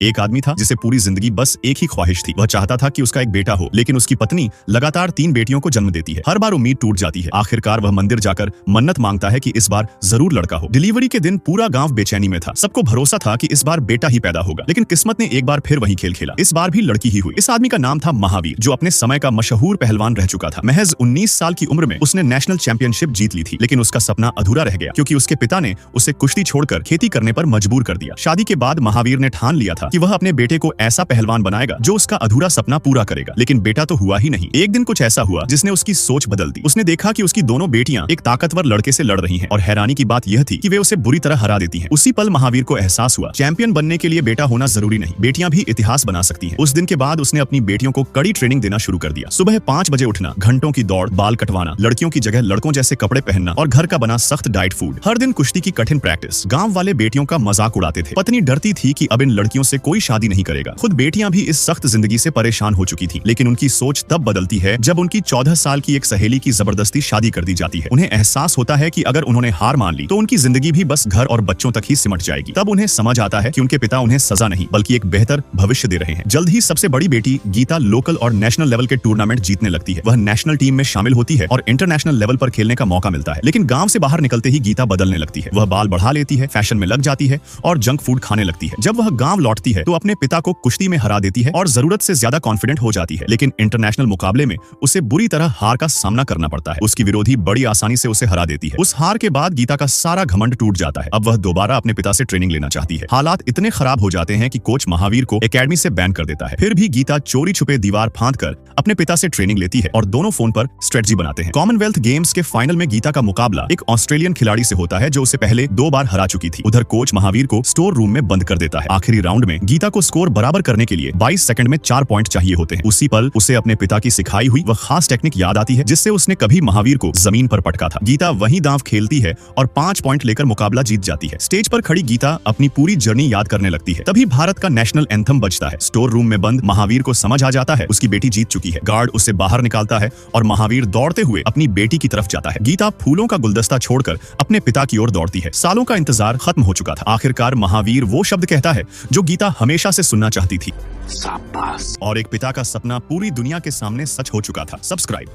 एक आदमी था जिसे पूरी जिंदगी बस एक ही ख्वाहिश थी। वह चाहता था कि उसका एक बेटा हो, लेकिन उसकी पत्नी लगातार 3 बेटियों को जन्म देती है। हर बार उम्मीद टूट जाती है। आखिरकार वह मंदिर जाकर मन्नत मांगता है कि इस बार जरूर लड़का हो। डिलीवरी के दिन पूरा गांव बेचैनी में था। सबको भरोसा था कि इस बार बेटा ही पैदा होगा, लेकिन किस्मत ने एक बार फिर वही खेल खेला। इस बार भी लड़की ही हुई। इस आदमी का नाम था महावीर, जो अपने समय का मशहूर पहलवान रह चुका था। महज 19 साल की उम्र में उसने नेशनल चैंपियनशिप जीत ली थी, लेकिन उसका सपना अधूरा रह गया क्योंकि उसके पिता ने उसे कुश्ती छोड़कर खेती करने पर मजबूर कर दिया। शादी के बाद महावीर ने ठान लिया था कि वह अपने बेटे को ऐसा पहलवान बनाएगा जो उसका अधूरा सपना पूरा करेगा, लेकिन बेटा तो हुआ ही नहीं। एक दिन कुछ ऐसा हुआ जिसने उसकी सोच बदल दी। उसने देखा कि उसकी दोनों बेटियां एक ताकतवर लड़के से लड़ रही हैं और हैरानी की बात यह थी कि वे उसे बुरी तरह हरा देती हैं। उसी पल महावीर को एहसास हुआ, चैंपियन बनने के लिए बेटा होना जरूरी नहीं, बेटियां भी इतिहास बना सकती हैं। उस दिन के बाद उसने अपनी बेटियों को कड़ी ट्रेनिंग देना शुरू कर दिया। सुबह 5 बजे उठना, घंटों की दौड़, बाल कटवाना, लड़कियों की जगह लड़कों जैसे कपड़े पहनना और घर का बना सख्त डाइट फूड। हर दिन कुश्ती की कठिन प्रैक्टिस। गांव वाले बेटियों का मजाक उड़ाते थे। पत्नी डरती थी कि अब इन लड़कियों से कोई शादी नहीं करेगा। खुद बेटियां भी इस सख्त जिंदगी से परेशान हो चुकी थी, लेकिन उनकी सोच तब बदलती है जब उनकी 14 साल की एक सहेली की जबरदस्ती शादी कर दी जाती है। उन्हें एहसास होता है कि अगर उन्होंने हार मान ली तो उनकी जिंदगी भी बस घर और बच्चों तक ही सिमट जाएगी। तब उन्हें समझ आता है कि उनके पिता उन्हें सजा नहीं बल्कि एक बेहतर भविष्य दे रहे हैं। जल्द ही सबसे बड़ी बेटी गीता लोकल और नेशनल लेवल के टूर्नामेंट जीतने लगती है। वह नेशनल टीम में शामिल होती है और इंटरनेशनल लेवल पर खेलने का मौका मिलता है। लेकिन गांव से बाहर निकलते ही गीता बदलने लगती है। वह बाल बढ़ा लेती है, फैशन में लग जाती है और जंक फूड खाने लगती है। जब वह गांव लौटती है तो अपने पिता को कुश्ती में हरा देती है और जरूरत से ज्यादा कॉन्फिडेंट हो जाती है, लेकिन इंटरनेशनल मुकाबले में उसे बुरी तरह हार का सामना करना पड़ता है। उसकी विरोधी बड़ी आसानी से उसे हरा देती है। उस हार के बाद गीता का सारा घमंड टूट जाता है। अब वह दोबारा अपने पिता से ट्रेनिंग लेना चाहती है। हालात इतने खराब हो जाते हैं कि कोच महावीर को एकेडमी से बैन कर देता है। फिर भी गीता चोरी छुपे दीवार फांदकर अपने पिता से ट्रेनिंग लेती है और दोनों फोन पर स्ट्रेटजी बनाते हैं। कॉमनवेल्थ गेम्स के फाइनल में गीता का मुकाबला एक ऑस्ट्रेलियन खिलाड़ी से होता है जो उसे पहले 2 बार हरा चुकी थी। उधर कोच महावीर को स्टोर रूम में बंद कर देता है। आखिरी राउंड में गीता को स्कोर बराबर करने के लिए 22 सेकंड में 4 पॉइंट चाहिए होते हैं। उसी पल उसे अपने पिता की सिखाई हुई वह खास टेक्निक याद आती है जिससे उसने कभी महावीर को जमीन पर पटका था। गीता वही दांव खेलती है और 5 पॉइंट लेकर मुकाबला जीत जाती है। स्टेज पर खड़ी गीता अपनी पूरी जर्नी याद करने लगती है। तभी भारत का नेशनल एंथम बजता है। स्टोर रूम में बंद महावीर को समझ आ जाता है उसकी बेटी जीत चुकी है। गार्ड उसे बाहर निकालता है और महावीर दौड़ते हुए अपनी बेटी की तरफ जाता है। गीता फूलों का गुलदस्ता छोड़कर अपने पिता की ओर दौड़ती है। सालों का इंतजार खत्म हो चुका था। आखिरकार महावीर वो शब्द कहता है जो गीता हमेशा से सुनना चाहती थी, शाबाश। और एक पिता का सपना पूरी दुनिया के सामने सच हो चुका था। सब्सक्राइब।